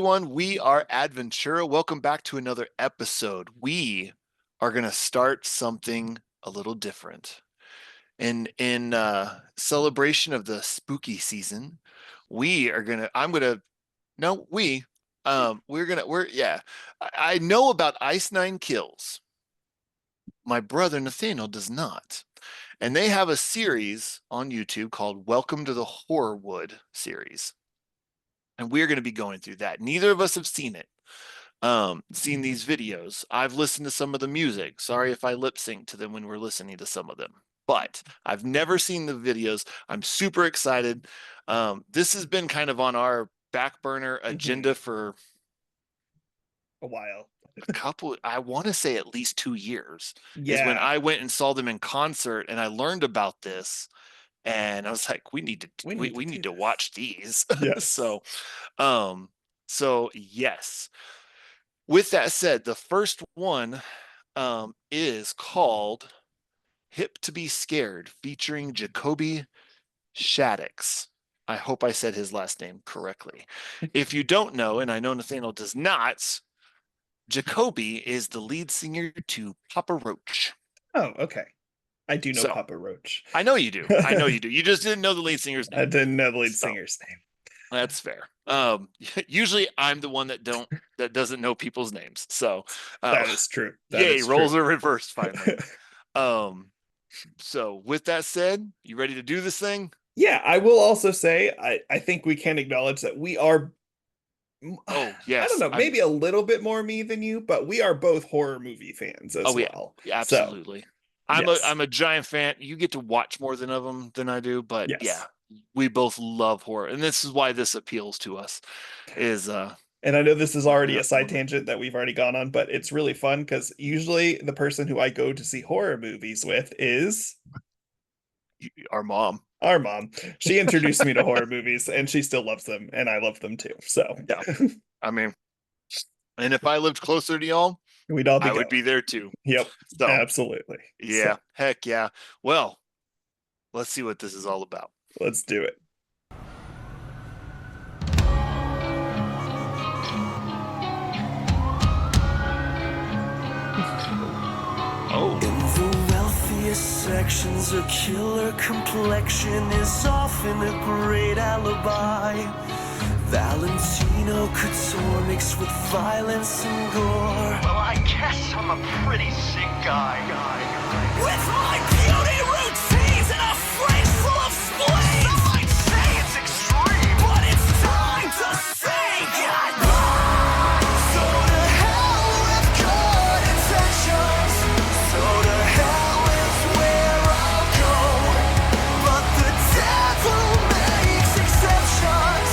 everyone. We are Adventura. Welcome back to another episode. We are going to start something a little different. And in celebration of the spooky season, we're I know about Ice Nine Kills. My brother Nathaniel does not. And they have a series on YouTube called Welcome to the Horrorwood series. And we're going to be going through that. Neither of us have seen it, seen these videos. I've listened to some of the music. Sorry if I lip sync to them when we're listening to some of them, but I've never seen the videos. I'm super excited. This has been kind of on our back burner agenda for a while. I want to say at least 2 years. Yeah. Is when I went and saw them in concert and I learned about this. And I was like, we need to watch these. Yes. So yes. With that said, the first one is called Hip to Be Scared, featuring Jacoby Shaddix. I hope I said his last name correctly. If you don't know, and I know Nathaniel does not, Jacoby is the lead singer to Papa Roach. Oh, okay. I do know Papa Roach. I know you do. I know you do. You just didn't know the lead singer's name. I didn't know the lead singer's name. That's fair. Usually I'm the one that doesn't know people's names. So that is true. Roles are reversed finally. So with that said, you ready to do this thing? Yeah, I will also say I think we can acknowledge that we are yes. I don't know, maybe a little bit more me than you, but we are both horror movie fans as well. Yeah, absolutely. So, I'm a giant fan. You get to watch more than I do, but yeah, we both love horror, and this is why this appeals to us. And I know this is already a side tangent that we've already gone on, but it's really fun because usually the person who I go to see horror movies with is our mom. Our mom. She introduced me to horror movies, and she still loves them, and I love them too. So yeah, I mean, and if I lived closer to y'all, I would be there too. Yep. So, absolutely. Yeah. So. Heck yeah. Well, let's see what this is all about. Let's do it. Oh. In the wealthiest sections, a killer complexion is often a great alibi. Valentino couture mixed with violence and gore. Well, I guess I'm a pretty sick guy. With my beauty routines and a phrase full of spleen. Some might say it's extreme, but it's time to say goodbye. So to hell with good intentions. So to hell is where I'll go. But the devil makes exceptions.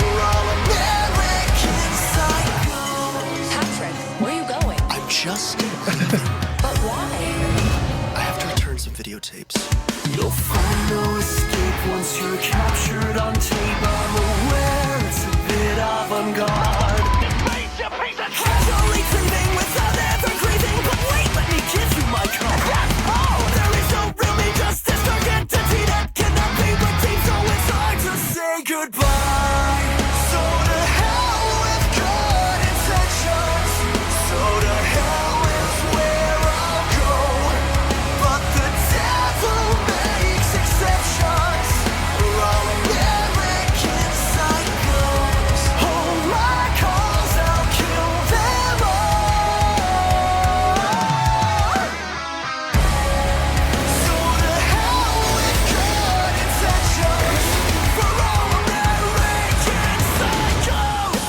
We're all American psychos. Patrick, where are you going? I'm just leaving. But why? I have to return some videotapes. You'll find no escape once you're captured on tape. I'm aware it's a bit avant-garde. Casually cleaving without ever grieving. But wait, let me give you my card. Oh, there is no real me, just this dark entity that cannot be redeemed. So it's hard to say goodbye. So to hell with good intentions. So to hell is where I'll go. But the devil makes exceptions. We're all American psychos. Hold my calls, I'll kill them all. So to hell with good intentions. We're all American psychos.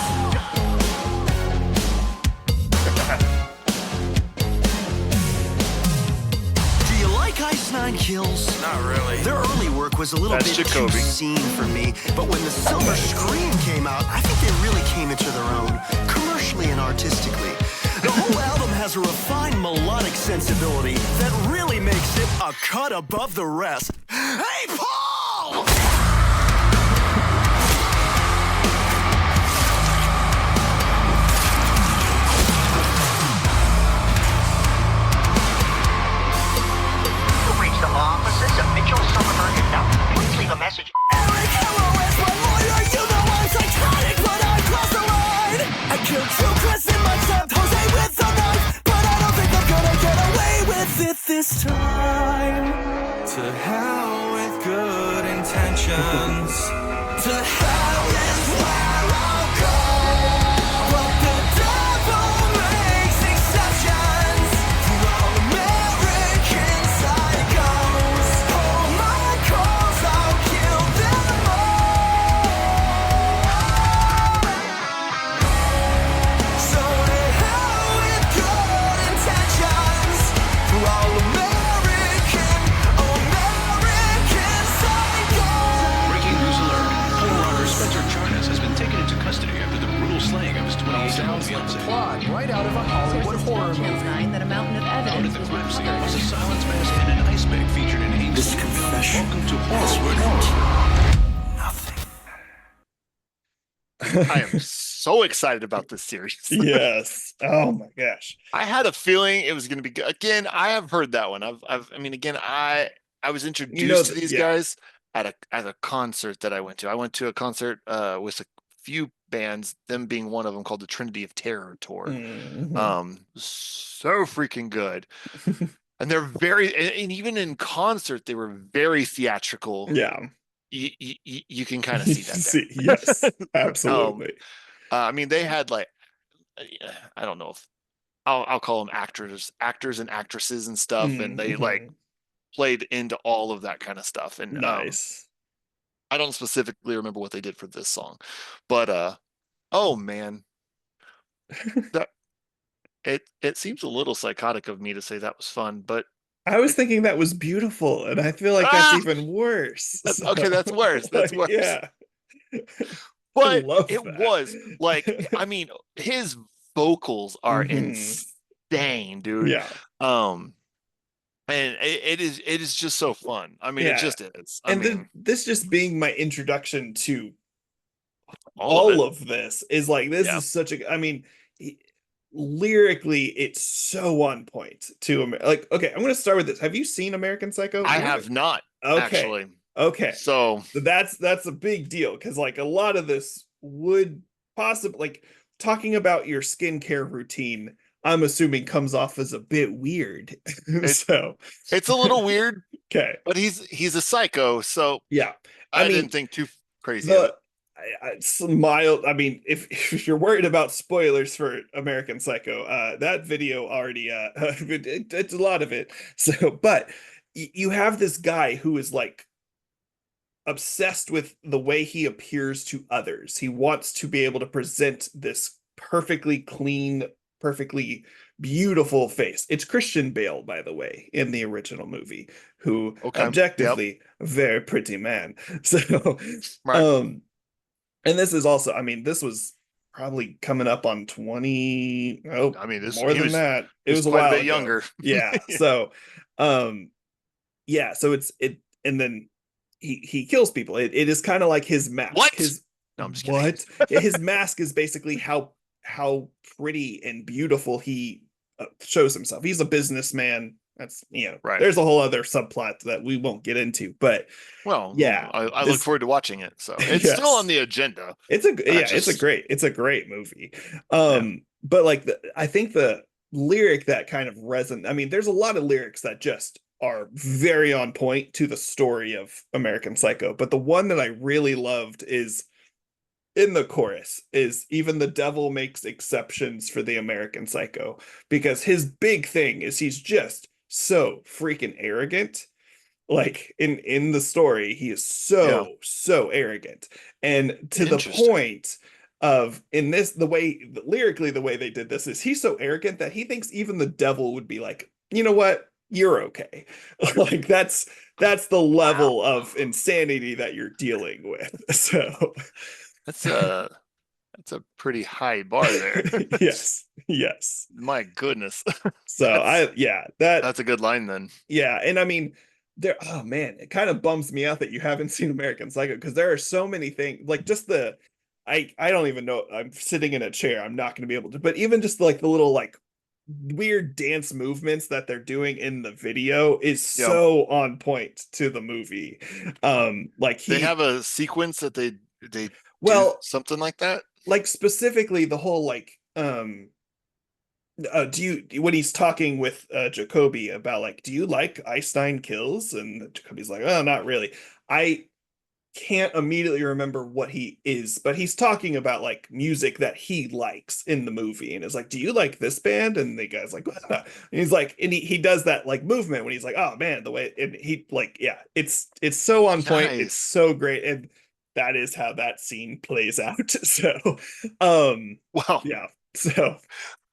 Do you like Ice Nine Kills? Not really. Their early work was a little That's bit Jacoby. too seen for me, but when the Silver Screen came out, I think they really came into their own, commercially and artistically. The whole album has a refined melodic sensibility that really makes it a cut above the rest. Hey, Paul! You reached the law offices of Mitchell, Summerberg, and Nelson. Please leave a message. Eric, hello, as my lawyer, you know I'm psychotic, but I crossed the line. this time. To hell with good intentions. To hell is where I'll go. But the devil makes exceptions for all American psychos. Hold my calls, I'll kill them all. So to hell with good intentions for all American psychos. Breaking news alert. Home robber Spencer Charnas has been taken into custody after the brutal slaying of his 28-year-old fiancée. Plot right out of a Hollywood horror Channel movie. 9 that a mountain of Found at evidence the was crime scene was a recovered. silence mask and an ice bag featured in Hank's This confession Welcome to has Horror. nothing. I am so excited about this series. Yes. Oh my gosh. I had a feeling it was going to be good. Again, I have heard that one. I mean, again, I was introduced to these yeah. guys at a concert that I went to. I went to a concert with a few bands, them being one of them, called the Trinity of Terror tour. So freaking good. And they're very, and even in concert, they were very theatrical. Yeah. You can kind of see that. See, yes, absolutely. I mean, they had like, I don't know if I'll call them actors and actresses and stuff, and they like played into all of that kind of stuff. And nice. I don't specifically remember what they did for this song, but oh man, that it seems a little psychotic of me to say that was fun, but I was thinking that was beautiful, and I feel like that's even worse. Okay, that's worse. That's worse. Yeah. But love it that. was like, I mean, his vocals are Mhm. insane, dude. Yeah. And it is just so fun. I mean, Yeah. it just is. I And mean, this just being my introduction to all of it. of this is like, this Yeah. is such a, I mean, lyrically, it's so on point to like, okay, I'm going to start with this. Have you seen American Psycho? I have not Okay. actually. Okay. So That's a big deal, because like a lot of this would possibly, like, talking about your skincare routine, I'm assuming comes off as a bit weird. So it's a little weird, okay. but he's a psycho, so Yeah. I mean, didn't think too crazy of it. it's mild. I mean, if you're worried about spoilers for American Psycho, that video already it's a lot of it. So, but you have this guy who is like obsessed with the way he appears to others. He wants to be able to present this perfectly clean, perfectly beautiful face. It's Christian Bale, by the way, in the original movie, who Okay. objectively a very pretty man. So, Right. and this is also, I mean, this was probably coming up on 20. Oh, I mean, more than that. It was a quite while a bit ago. younger. Yeah. So, yeah. So and then he kills people. It is kind of like his mask. What? No, I'm just kidding. What? Yeah, his mask is basically how pretty and beautiful he shows himself. He's a businessman. That's, Right. There's a whole other subplot that we won't get into, but Well, yeah, I look forward to watching it. So it's Yes. still on the agenda. it's a great movie. But like I think the lyric that kind of resonate. I mean, there's a lot of lyrics that just are very on point to the story of American Psycho, but the one that I really loved is in the chorus is, even the devil makes exceptions for the American Psycho, because his big thing is he's just so freaking arrogant. Like in the story, he is so arrogant, and to the point of, in this, lyrically the way they did this is, he's so arrogant that he thinks even the devil would be like, you know what, you're okay. Like that's the level of insanity that you're dealing with. So That's a pretty high bar there. yes. My goodness. So that's a good line then. Yeah, and I mean, oh man, it kind of bums me out that you haven't seen American Psycho, because there are so many things, like just I don't even know, I'm sitting in a chair, I'm not going to be able to, but even just like the little like weird dance movements that they're doing in the video is so on point to the movie. Like they have a sequence that they well, do something like that. Like specifically the whole like Do you when he's talking with Jacoby about like, do you like Ice Nine Kills? And Jacoby's like, oh, not really. I can't immediately remember what he is, but he's talking about like music that he likes in the movie, and it's like, do you like this band? And the guy's like, what? And he's like, and he does that like movement when he's like, oh man, the way, and he like, yeah, it's so on point, it's Nice. so great, and that is how that scene plays out. So, um, Well, yeah, so,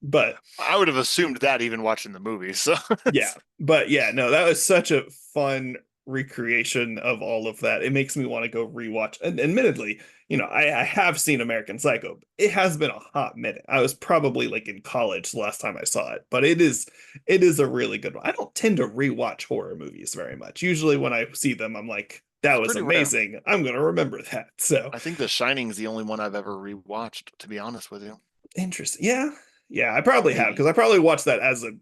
but I would have assumed that even watching the movie. So yeah, but yeah, no, that was such a fun recreation of all of that. It makes me want to go rewatch. And admittedly, I have seen American Psycho. It has been a hot minute. I was probably like in college the last time I saw it, but it is a really good one. I don't tend to rewatch horror movies very much. Usually when I see them, I'm like, that it's was pretty rare. amazing. I'm gonna remember that. So I think The Shining is the only one I've ever rewatched, to be honest with you. interesting. Yeah. Yeah, I probably have Maybe. because I probably watched that as a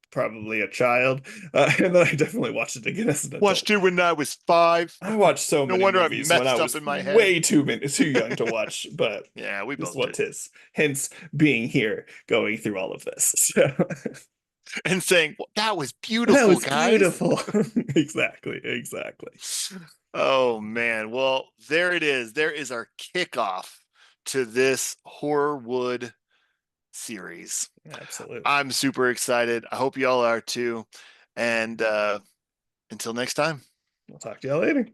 probably a child, and then I definitely watched it again as an adult. Watched it when I was 5. I watched so No many wonder I'm movies when I messed up was in my head. way too young to watch, but Yeah, we just both what did. tis. Hence being here, going through all of this. So And saying, well, that was that beautiful, was guys. beautiful. Exactly, exactly. Oh man. Well, there it is. There is our kickoff to this Horrorwood series. Absolutely. I'm super excited. I hope y'all are too. And until next time. We'll talk to y'all later.